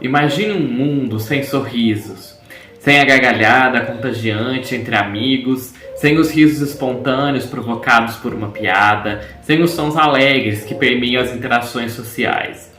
Imagine um mundo sem sorrisos, sem a gargalhada contagiante entre amigos, sem os risos espontâneos provocados por uma piada, sem os sons alegres que permeiam as interações sociais.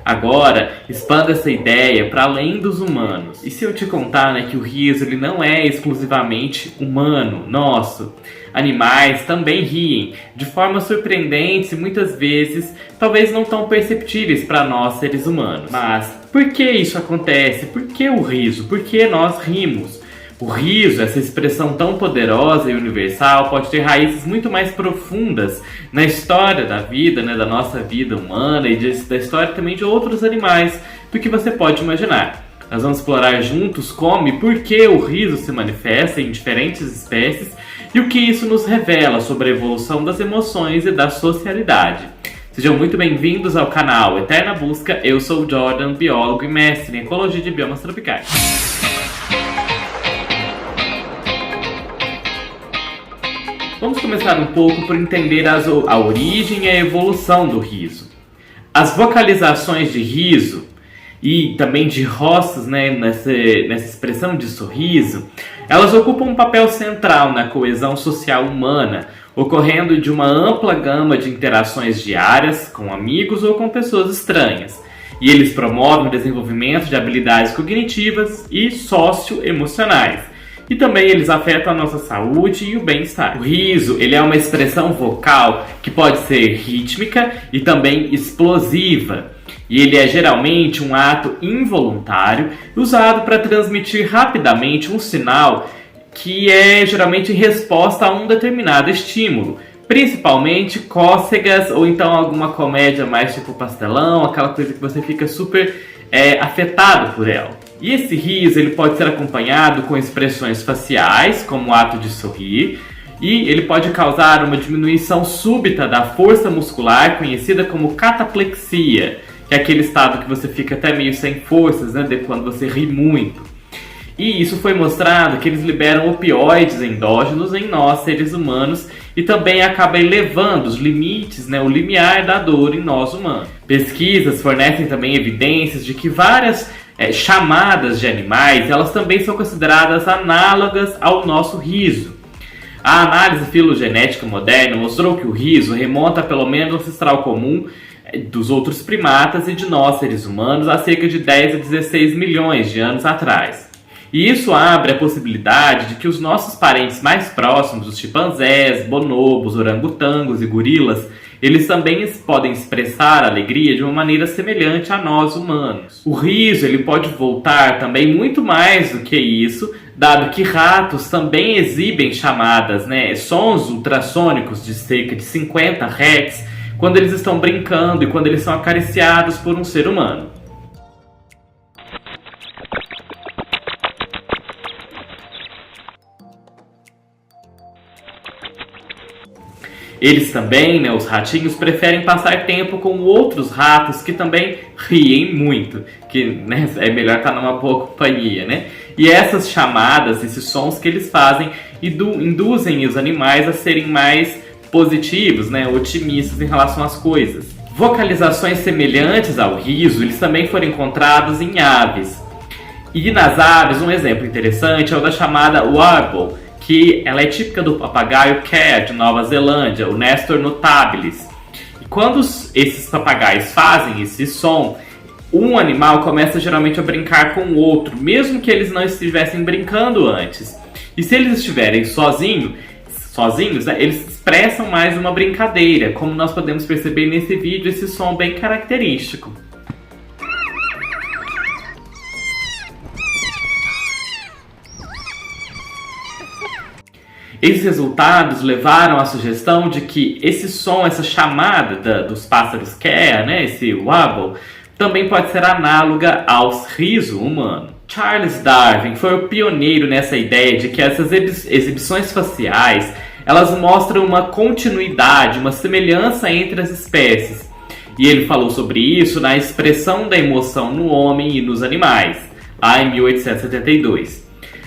Agora, expanda essa ideia para além dos humanos. E se eu te contar, que o riso ele não é exclusivamente humano, nosso? Animais também riem, de forma surpreendente e muitas vezes, talvez não tão perceptíveis para nós seres humanos. Mas, por que isso acontece? Por que o riso? Por que nós rimos? O riso, essa expressão tão poderosa e universal, pode ter raízes muito mais profundas na história da vida, da nossa vida humana e da história também de outros animais, do que você pode imaginar. Nós vamos explorar juntos como e por que o riso se manifesta em diferentes espécies e o que isso nos revela sobre a evolução das emoções e da socialidade. Sejam muito bem-vindos ao canal Eterna Busca. Eu sou o Jordan, biólogo e mestre em Ecologia de Biomas Tropicais. Vamos começar um pouco por entender a origem e a evolução do riso. As vocalizações de riso e também de rostos, nessa expressão de sorriso, elas ocupam um papel central na coesão social humana, ocorrendo de uma ampla gama de interações diárias com amigos ou com pessoas estranhas. E eles promovem o desenvolvimento de habilidades cognitivas e socioemocionais. E também eles afetam a nossa saúde e o bem-estar. O riso ele é uma expressão vocal que pode ser rítmica e também explosiva. E ele é geralmente um ato involuntário usado para transmitir rapidamente um sinal que é geralmente em resposta a um determinado estímulo. Principalmente cócegas ou então alguma comédia mais tipo pastelão, aquela coisa que você fica super afetado por ela. E esse riso ele pode ser acompanhado com expressões faciais, como o ato de sorrir, e ele pode causar uma diminuição súbita da força muscular, conhecida como cataplexia, que é aquele estado que você fica até meio sem forças, de quando você ri muito. E isso foi mostrado que eles liberam opioides endógenos em nós, seres humanos, e também acaba elevando os limites, o limiar da dor em nós humanos. Pesquisas fornecem também evidências de que várias chamadas de animais, elas também são consideradas análogas ao nosso riso. A análise filogenética moderna mostrou que o riso remonta pelo menos ao ancestral comum dos outros primatas e de nós, seres humanos, há cerca de 10 a 16 milhões de anos atrás. E isso abre a possibilidade de que os nossos parentes mais próximos, os chimpanzés, bonobos, orangotangos e gorilas, eles também podem expressar alegria de uma maneira semelhante a nós humanos. O riso ele pode voltar também muito mais do que isso, dado que ratos também exibem chamadas, sons ultrassônicos de cerca de 50 Hz, quando eles estão brincando e quando eles são acariciados por um ser humano. Eles também, os ratinhos, preferem passar tempo com outros ratos que também riem muito, que é melhor estar numa boa companhia, E essas chamadas, esses sons que eles fazem, induzem os animais a serem mais positivos, otimistas em relação às coisas. Vocalizações semelhantes ao riso, eles também foram encontrados em aves. E nas aves, um exemplo interessante é o da chamada warble, que ela é típica do papagaio Care de Nova Zelândia, o Nestor notabilis. E quando esses papagaios fazem esse som, um animal começa geralmente a brincar com o outro, mesmo que eles não estivessem brincando antes. E se eles estiverem sozinhos, eles expressam mais uma brincadeira, como nós podemos perceber nesse vídeo, esse som bem característico. Esses resultados levaram à sugestão de que esse som, essa chamada dos pássaros Care, esse warble, também pode ser análoga ao riso humano. Charles Darwin foi o pioneiro nessa ideia de que essas exibições faciais, elas mostram uma continuidade, uma semelhança entre as espécies. E ele falou sobre isso na Expressão da Emoção no Homem e nos Animais, lá em 1872.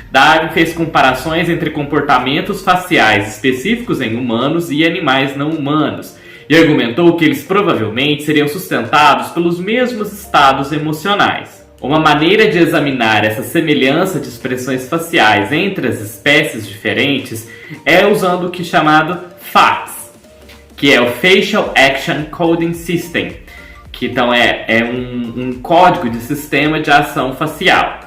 Darwin fez comparações entre comportamentos faciais específicos em humanos e animais não humanos, e argumentou que eles provavelmente seriam sustentados pelos mesmos estados emocionais. Uma maneira de examinar essa semelhança de expressões faciais entre as espécies diferentes é usando o que é chamado FACS, que é o Facial Action Coding System, que então é um código de sistema de ação facial.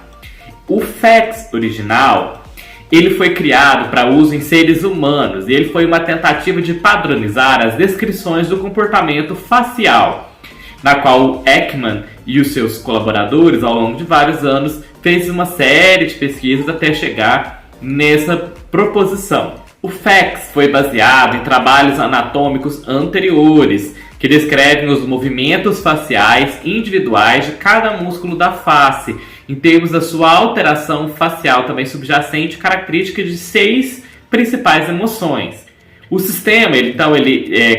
O FACS original, ele foi criado para uso em seres humanos e ele foi uma tentativa de padronizar as descrições do comportamento facial, na qual Ekman e os seus colaboradores, ao longo de vários anos, fez uma série de pesquisas até chegar nessa proposição. O FACS foi baseado em trabalhos anatômicos anteriores, que descrevem os movimentos faciais individuais de cada músculo da face, em termos da sua alteração facial também subjacente, característica de 6 principais emoções. O sistema, ele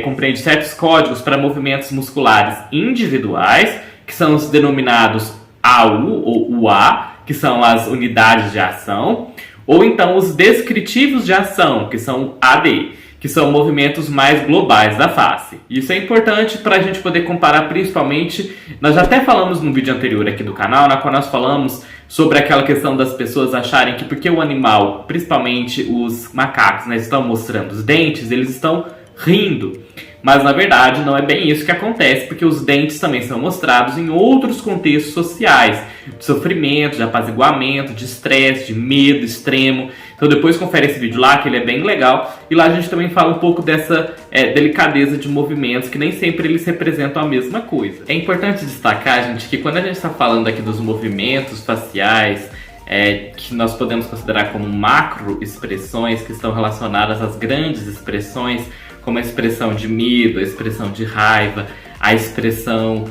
compreende certos códigos para movimentos musculares individuais, que são os denominados AU ou UA, que são as unidades de ação, ou então os descritivos de ação, que são AD, que são movimentos mais globais da face. Isso é importante para a gente poder comparar principalmente, nós já até falamos no vídeo anterior aqui do canal, na qual nós falamos sobre aquela questão das pessoas acharem que porque o animal, principalmente os macacos, né, estão mostrando os dentes, eles estão rindo. Mas na verdade não é bem isso que acontece, porque os dentes também são mostrados em outros contextos sociais, de sofrimento, de apaziguamento, de estresse, de medo extremo. Então depois confere esse vídeo lá, que ele é bem legal, e lá a gente também fala um pouco dessa delicadeza de movimentos, que nem sempre eles representam a mesma coisa. É importante destacar, gente, que quando a gente está falando aqui dos movimentos faciais, que nós podemos considerar como macro-expressões, que estão relacionadas às grandes expressões, como a expressão de medo, a expressão de raiva, a expressão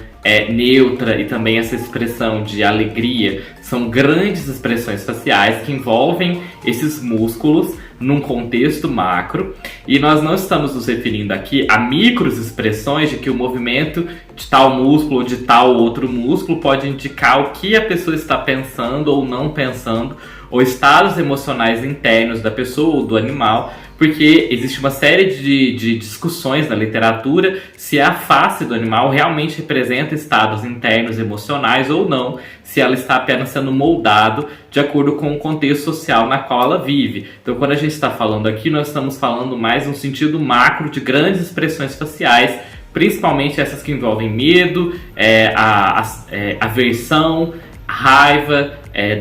neutra e também essa expressão de alegria, são grandes expressões faciais que envolvem esses músculos num contexto macro, e nós não estamos nos referindo aqui a microexpressões de que o movimento de tal músculo ou de tal outro músculo pode indicar o que a pessoa está pensando ou não pensando, ou estados emocionais internos da pessoa ou do animal, porque existe uma série de discussões na literatura se a face do animal realmente representa estados internos emocionais ou não, se ela está apenas sendo moldado de acordo com o contexto social na qual ela vive. Então, quando a gente está falando aqui, nós estamos falando mais no sentido macro de grandes expressões faciais, principalmente essas que envolvem medo, aversão, raiva,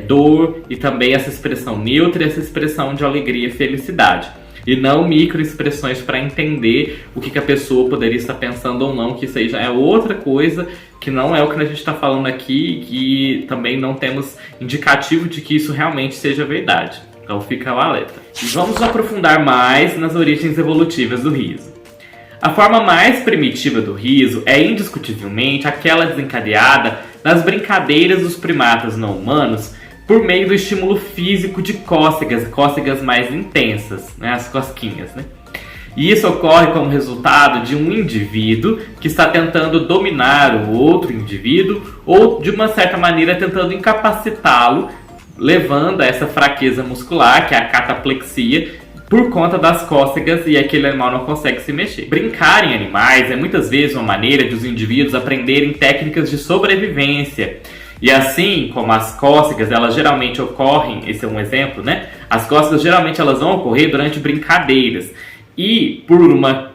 dor, e também essa expressão neutra e essa expressão de alegria e felicidade. E não microexpressões para entender o que a pessoa poderia estar pensando ou não, que isso aí já é outra coisa, que não é o que a gente está falando aqui, e também não temos indicativo de que isso realmente seja verdade. Então fica o alerta. E vamos aprofundar mais nas origens evolutivas do riso. A forma mais primitiva do riso é indiscutivelmente aquela desencadeada nas brincadeiras dos primatas não humanos por meio do estímulo físico de cócegas mais intensas, né, as cosquinhas, né? E isso ocorre como resultado de um indivíduo que está tentando dominar o outro indivíduo ou, de uma certa maneira, tentando incapacitá-lo, levando a essa fraqueza muscular, que é a cataplexia, por conta das cócegas, e aquele animal não consegue se mexer. Brincar em animais é muitas vezes uma maneira de os indivíduos aprenderem técnicas de sobrevivência. E assim como as cócegas, elas geralmente ocorrem, esse é um exemplo, né? As cócegas geralmente elas vão ocorrer durante brincadeiras. E por uma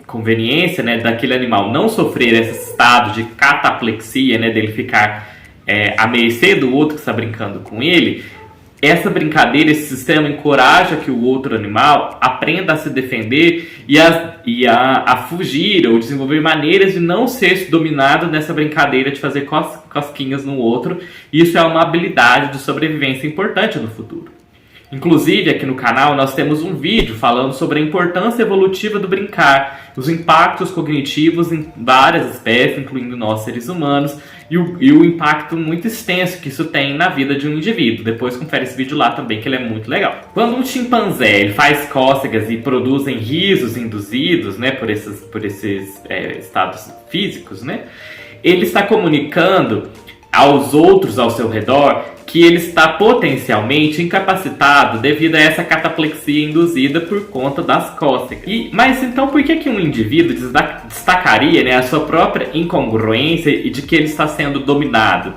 conveniência, né, daquele animal não sofrer esse estado de cataplexia, né, dele ficar à mercê do outro que está brincando com ele, essa brincadeira, esse sistema encoraja que o outro animal aprenda a se defender e a fugir ou desenvolver maneiras de não ser dominado nessa brincadeira de fazer cosquinhas no outro. Isso é uma habilidade de sobrevivência importante no futuro. Inclusive, aqui no canal nós temos um vídeo falando sobre a importância evolutiva do brincar, os impactos cognitivos em várias espécies, incluindo nós seres humanos, e o impacto muito extenso que isso tem na vida de um indivíduo. Depois confere esse vídeo lá também, que ele é muito legal. Quando um chimpanzé ele faz cócegas e produzem risos induzidos, né, por esses estados físicos, né, ele está comunicando aos outros ao seu redor que ele está potencialmente incapacitado devido a essa cataplexia induzida por conta das cócegas. Mas então por que um indivíduo destacaria, né, a sua própria incongruência e de que ele está sendo dominado?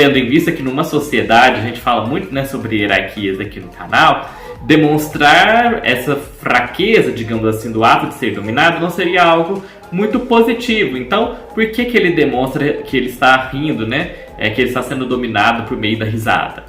tendo em vista que numa sociedade, a gente fala muito, né, sobre hierarquias aqui no canal, demonstrar essa fraqueza, digamos assim, do ato de ser dominado não seria algo muito positivo. Então, por que ele demonstra que ele está rindo, né? Que ele está sendo dominado por meio da risada,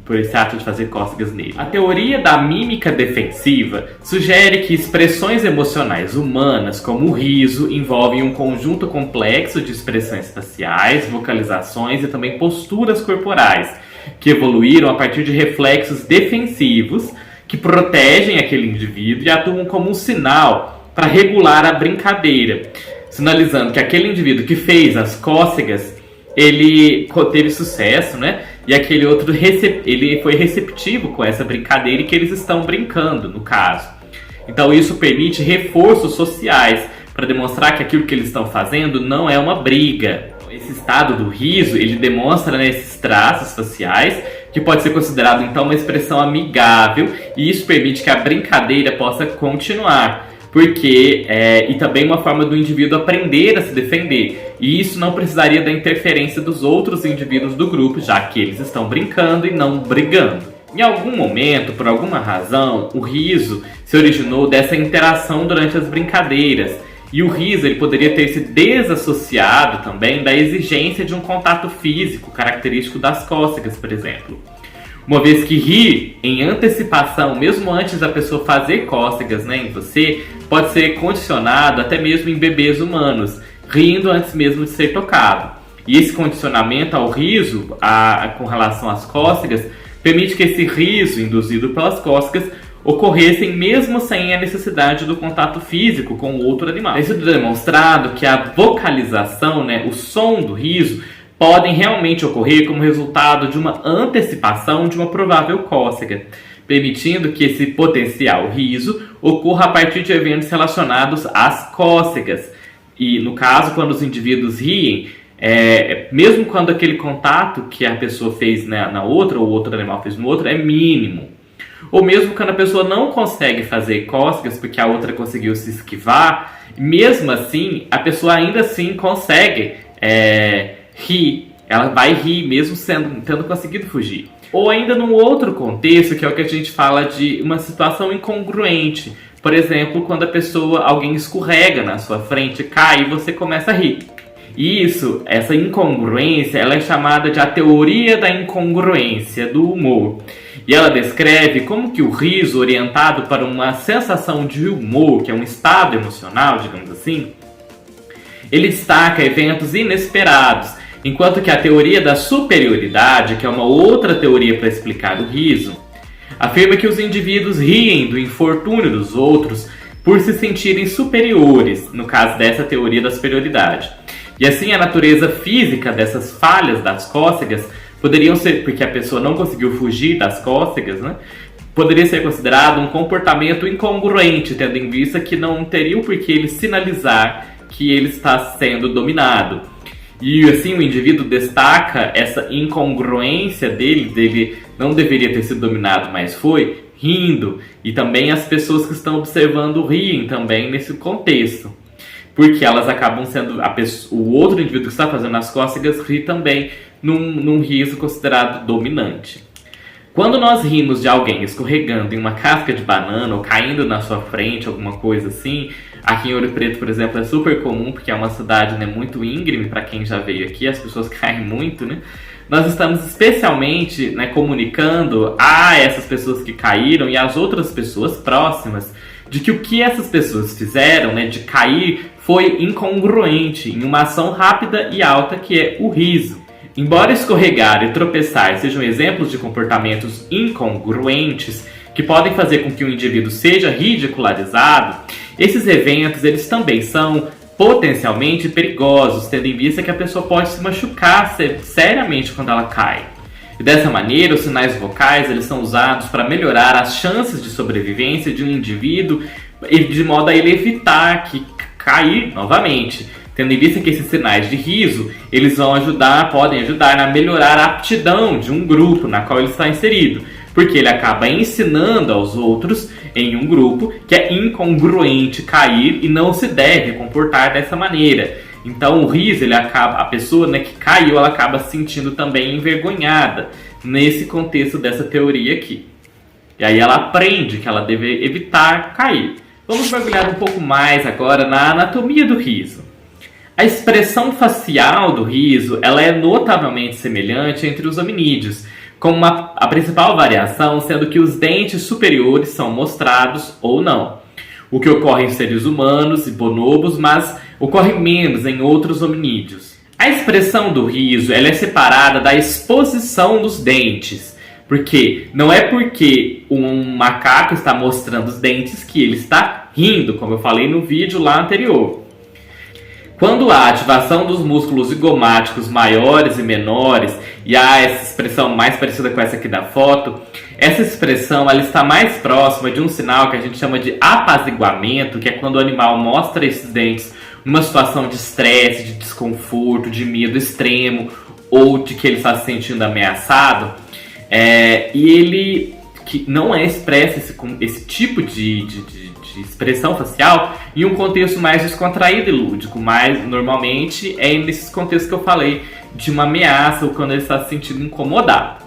por esse ato de fazer cócegas nele. A teoria da mímica defensiva sugere que expressões emocionais humanas, como o riso, envolvem um conjunto complexo de expressões faciais, vocalizações e também posturas corporais, que evoluíram a partir de reflexos defensivos que protegem aquele indivíduo e atuam como um sinal para regular a brincadeira, sinalizando que aquele indivíduo que fez as cócegas, ele teve sucesso, né? E aquele outro ele foi receptivo com essa brincadeira e que eles estão brincando, no caso. Então isso permite reforços sociais para demonstrar que aquilo que eles estão fazendo não é uma briga. Esse estado do riso, ele demonstra, né, esses traços faciais, que pode ser considerado então uma expressão amigável, e isso permite que a brincadeira possa continuar. E também uma forma do indivíduo aprender a se defender. E isso não precisaria da interferência dos outros indivíduos do grupo, já que eles estão brincando e não brigando. Em algum momento, por alguma razão, o riso se originou dessa interação durante as brincadeiras. E o riso ele poderia ter se desassociado também da exigência de um contato físico, característico das cócegas, por exemplo. Uma vez que rir em antecipação, mesmo antes da pessoa fazer cócegas, né, em você, pode ser condicionado até mesmo em bebês humanos, rindo antes mesmo de ser tocado. E esse condicionamento ao riso, com relação às cócegas, permite que esse riso induzido pelas cócegas ocorressem mesmo sem a necessidade do contato físico com o outro animal. Tem sido demonstrado que a vocalização, né, o som do riso, podem realmente ocorrer como resultado de uma antecipação de uma provável cócega, permitindo que esse potencial riso ocorra a partir de eventos relacionados às cócegas. E, no caso, quando os indivíduos riem, mesmo quando aquele contato que a pessoa fez na outra, ou o outro animal fez no outro, é mínimo. Ou mesmo quando a pessoa não consegue fazer cócegas porque a outra conseguiu se esquivar, mesmo assim, a pessoa ainda assim consegue rir. Ela vai rir mesmo tendo conseguido fugir. Ou ainda num outro contexto, que é o que a gente fala de uma situação incongruente. Por exemplo, quando alguém escorrega na sua frente, cai e você começa a rir. Essa incongruência, ela é chamada de a teoria da incongruência do humor. E ela descreve como que o riso orientado para uma sensação de humor, que é um estado emocional, digamos assim, ele destaca eventos inesperados, enquanto que a teoria da superioridade, que é uma outra teoria para explicar o riso, afirma que os indivíduos riem do infortúnio dos outros por se sentirem superiores, no caso dessa teoria da superioridade. E assim a natureza física dessas falhas das cócegas poderiam ser, porque a pessoa não conseguiu fugir das cócegas, né? Poderia ser considerado um comportamento incongruente, tendo em vista que não teria o porquê ele sinalizar que ele está sendo dominado. E assim o indivíduo destaca essa incongruência dele não deveria ter sido dominado, mas foi, rindo. E também as pessoas que estão observando riem também nesse contexto, porque elas acabam sendo o outro indivíduo que está fazendo as cócegas ri também num riso considerado dominante. Quando nós rimos de alguém escorregando em uma casca de banana ou caindo na sua frente, alguma coisa assim, aqui em Ouro Preto, por exemplo, é super comum, porque é uma cidade, né, muito íngreme para quem já veio aqui, as pessoas caem muito, né? Nós estamos especialmente, né, comunicando a essas pessoas que caíram e às outras pessoas próximas de que o que essas pessoas fizeram, né, de cair, foi incongruente em uma ação rápida e alta que é o riso. Embora escorregar e tropeçar sejam exemplos de comportamentos incongruentes que podem fazer com que o indivíduo seja ridicularizado, esses eventos eles também são potencialmente perigosos, tendo em vista que a pessoa pode se machucar seriamente quando ela cai. E dessa maneira, os sinais vocais eles são usados para melhorar as chances de sobrevivência de um indivíduo, de modo a ele evitar que cair novamente. Tendo em vista que esses sinais de riso, eles podem ajudar a melhorar a aptidão de um grupo na qual ele está inserido, porque ele acaba ensinando aos outros em um grupo que é incongruente cair e não se deve comportar dessa maneira. Então o riso, a pessoa, né, que caiu, ela acaba se sentindo também envergonhada nesse contexto dessa teoria aqui. E aí ela aprende que ela deve evitar cair. Vamos mergulhar um pouco mais agora na anatomia do riso. A expressão facial do riso, ela é notavelmente semelhante entre os hominídeos, com a principal variação sendo que os dentes superiores são mostrados ou não, o que ocorre em seres humanos e bonobos, mas ocorre menos em outros hominídeos. A expressão do riso, ela é separada da exposição dos dentes, porque não é porque um macaco está mostrando os dentes que ele está rindo, como eu falei no vídeo lá anterior. Quando há ativação dos músculos zigomáticos maiores e menores, e há essa expressão mais parecida com essa aqui da foto, essa expressão ela está mais próxima de um sinal que a gente chama de apaziguamento, que é quando o animal mostra esses dentes numa situação de estresse, de desconforto, de medo extremo, ou de que ele está se sentindo ameaçado, e ele que não expressa esse tipo de expressão facial em um contexto mais descontraído e lúdico, mas normalmente é nesses contextos que eu falei de uma ameaça ou quando ele está se sentindo incomodado.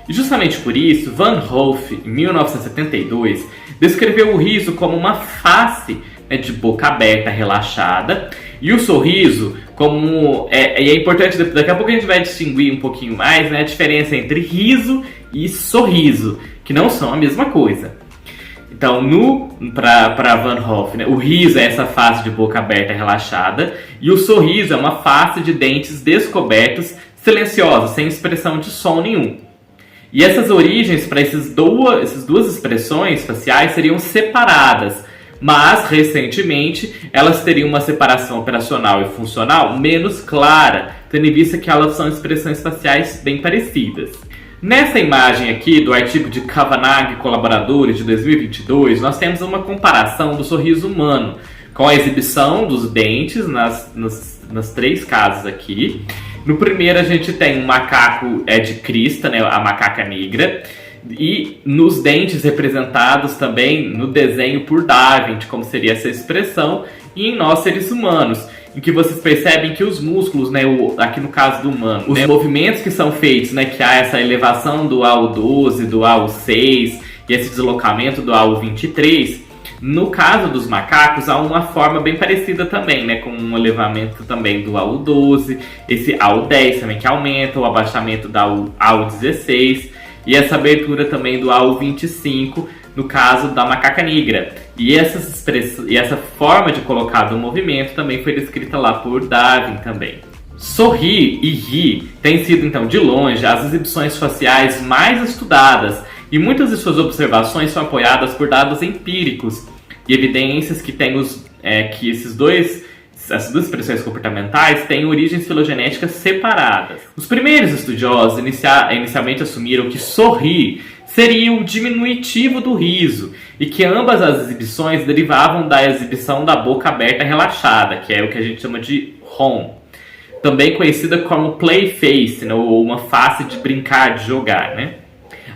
E justamente por isso, Van Hoof, em 1972, descreveu o riso como uma face, né, de boca aberta, relaxada, e o sorriso como... E é importante, daqui a pouco a gente vai distinguir um pouquinho mais, né, a diferença entre riso e sorriso, que não são a mesma coisa. Então, para Van Hoof, né, o riso é essa face de boca aberta relaxada, e o sorriso é uma face de dentes descobertos, silenciosa, sem expressão de som nenhum. E essas origens para essas duas expressões faciais seriam separadas, mas recentemente elas teriam uma separação operacional e funcional menos clara, tendo em vista que elas são expressões faciais bem parecidas. Nessa imagem aqui do artigo de Kavanagh e colaboradores de 2022, nós temos uma comparação do sorriso humano com a exibição dos dentes nas três casos aqui. No primeiro a gente tem um macaco de crista, né, a macaca negra, e nos dentes representados também no desenho por Darwin, de como seria essa expressão, e em nós seres humanos, em que vocês percebem que os músculos, né, aqui no caso do humano, os movimentos que são feitos, né, que há essa elevação do AU12, do AU6 e esse deslocamento do AU23, no caso dos macacos há uma forma bem parecida também, né, com um elevamento também do AU12, esse AU10 também que aumenta, o abaixamento da AU16 e essa abertura também do AU25, no caso da macaca negra. E essa forma de colocar do movimento também foi descrita lá por Darwin também. Sorrir e rir têm sido, então, de longe, as exibições faciais mais estudadas, e muitas de suas observações são apoiadas por dados empíricos e evidências que que essas duas expressões comportamentais têm origens filogenéticas separadas. Os primeiros estudiosos inicialmente assumiram que sorrir seria o diminutivo do riso, e que ambas as exibições derivavam da exibição da boca aberta relaxada, que é o que a gente chama de ROM, também conhecida como play face, né, ou uma face de brincar, de jogar, né?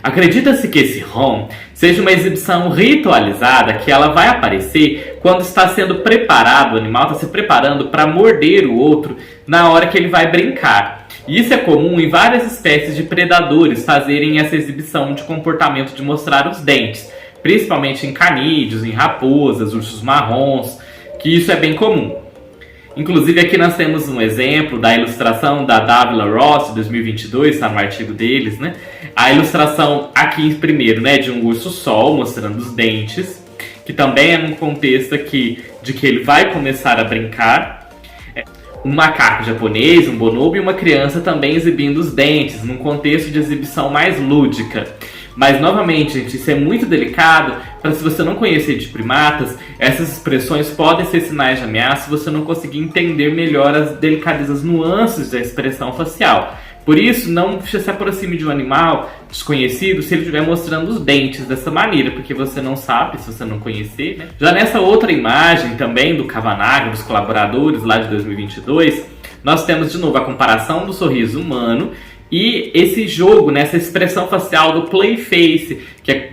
Acredita-se que esse ROM seja uma exibição ritualizada, que ela vai aparecer quando está sendo preparado, o animal está se preparando para morder o outro na hora que ele vai brincar. E isso é comum em várias espécies de predadores fazerem essa exibição de comportamento de mostrar os dentes, principalmente em canídeos, em raposas, ursos marrons, que isso é bem comum. Inclusive aqui nós temos um exemplo da ilustração da Davila Ross de 2022, está no artigo deles, né? A ilustração aqui primeiro, né, de um urso-sol mostrando os dentes, que também é num contexto aqui de que ele vai começar a brincar. Um macaco japonês, um bonobo e uma criança também exibindo os dentes, num contexto de exibição mais lúdica. Mas, novamente, gente, isso é muito delicado, para se você não conhecer de primatas, essas expressões podem ser sinais de ameaça se você não conseguir entender melhor as delicadezas, nuances da expressão facial. Por isso, não se aproxime de um animal desconhecido se ele estiver mostrando os dentes dessa maneira, porque você não sabe, se você não conhecer, né? Já nessa outra imagem também do Kavanagh, dos colaboradores lá de 2022, nós temos de novo a comparação do sorriso humano e esse jogo, nessa expressão facial do play face,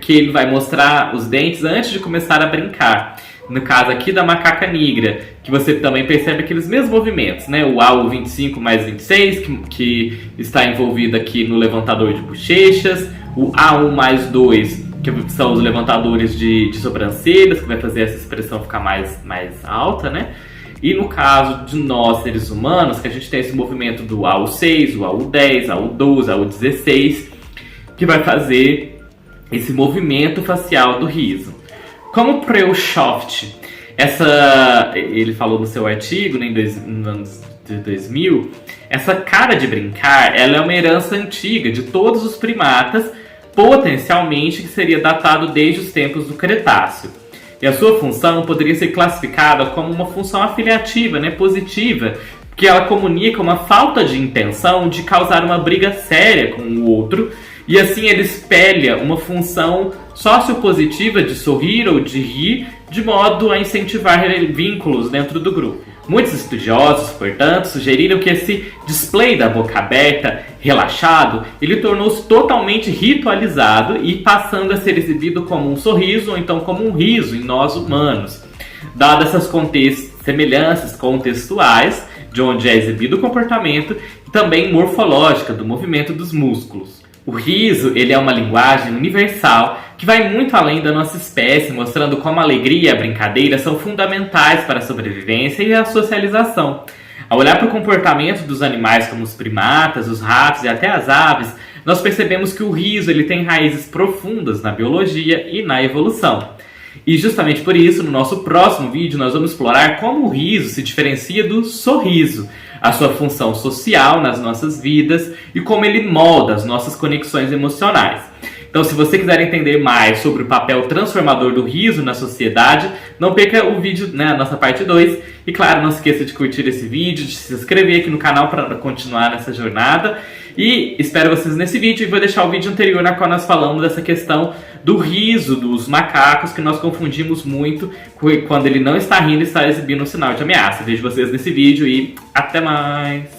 que ele vai mostrar os dentes antes de começar a brincar. no caso aqui da macaca negra, que você também percebe aqueles mesmos movimentos, né? O AU25 mais 26, que está envolvido aqui no levantador de bochechas, o A1 mais 2, que são os levantadores de sobrancelhas, que vai fazer essa expressão ficar mais alta, né? E no caso de nós, seres humanos, que a gente tem esse movimento do AU6, o AU10, AU12, AU16, que vai fazer esse movimento facial do riso. Como Preuchoft, ele falou no seu artigo, né, no ano de 2000, essa cara de brincar, ela é uma herança antiga de todos os primatas, potencialmente que seria datado desde os tempos do Cretáceo. E a sua função poderia ser classificada como uma função afiliativa, né, positiva, que ela comunica uma falta de intenção de causar uma briga séria com o outro, e assim ele espelha uma função sociopositiva de sorrir ou de rir, de modo a incentivar vínculos dentro do grupo. Muitos estudiosos, portanto, sugeriram que esse display da boca aberta, relaxado, ele tornou-se totalmente ritualizado e passando a ser exibido como um sorriso ou então como um riso em nós humanos. Dadas essas semelhanças contextuais, de onde é exibido o comportamento, e também morfológica do movimento dos músculos. O riso, ele é uma linguagem universal que vai muito além da nossa espécie, mostrando como a alegria e a brincadeira são fundamentais para a sobrevivência e a socialização. Ao olhar para o comportamento dos animais como os primatas, os ratos e até as aves, nós percebemos que o riso ele tem raízes profundas na biologia e na evolução. E justamente por isso, no nosso próximo vídeo, nós vamos explorar como o riso se diferencia do sorriso, a sua função social nas nossas vidas e como ele molda as nossas conexões emocionais. Então, se você quiser entender mais sobre o papel transformador do riso na sociedade, não perca o vídeo, né, a nossa parte 2. E claro, não se esqueça de curtir esse vídeo, de se inscrever aqui no canal para continuar nessa jornada. E espero vocês nesse vídeo, e vou deixar o vídeo anterior na qual nós falamos dessa questão do riso dos macacos, que nós confundimos muito quando ele não está rindo e está exibindo um sinal de ameaça. Vejo vocês nesse vídeo e até mais!